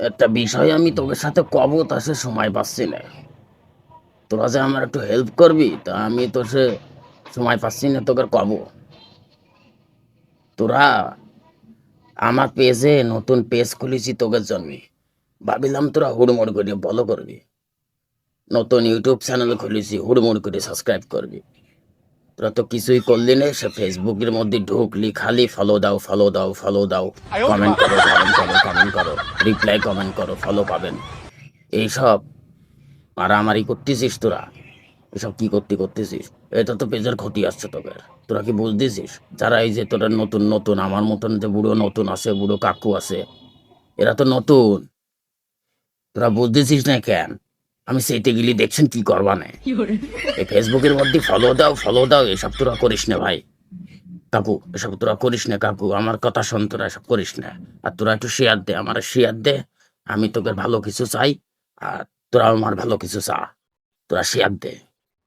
একটা বিষয় আমি তোদের সাথে কব তা সে সময় পাচ্ছি না। তোরা যে আমার একটু হেল্প করবি তা আমি তো সে সময় পাচ্ছি না তোকে কব। তোরা আমার পেজে নতুন পেজ খুলেছি তোদের জন্যে, ভাবিলাম তোরা হুড়মুড় করে ফলো করবি। নতুন ইউটিউব চ্যানেল খুলেছি, হুড়মুড় করে সাবস্ক্রাইব করবি। তোরা তো কিছুই করলি না, সে ফেসবুকের মধ্যে ঢুকলি খালি ফলো দাও ফলো দাও ফলো দাও, কমেন্ট করো কমেন্ট করো কমেন্ট করো, রিপ্লাই কমেন্ট করো, ফলো পাবেন, এইসব মারামারি করতেছিস তোরা। এসব কি করতেছিস? এটা তো পেজের ক্ষতি আসছে তোদের। তোরা কি বুঝতেছিস? যারা এই যে তোরা নতুন নতুন আমার মতন যে বুড়ো নতুন আছে, বুড়ো কাকু আছে, এরা তো নতুন। তোরা বুঝতেছিস না কেন? আমি সেইতে গেলি দেখছেন কি করবা না। এই ফেসবুকের মধ্যে ফলো দাও এসব তোরা করিস না ভাই। কাকু এসব তোরা করিস না কাকু, আমার কথা শোন, তোরা এসব করিস না। আর তোরা একটু শেয়ার দে, আমার শেয়ার দে। আমি তোকে ভালো কিছু চাই, আর তোরা আমার ভালো কিছু চা। তোরা শেয়ার দে।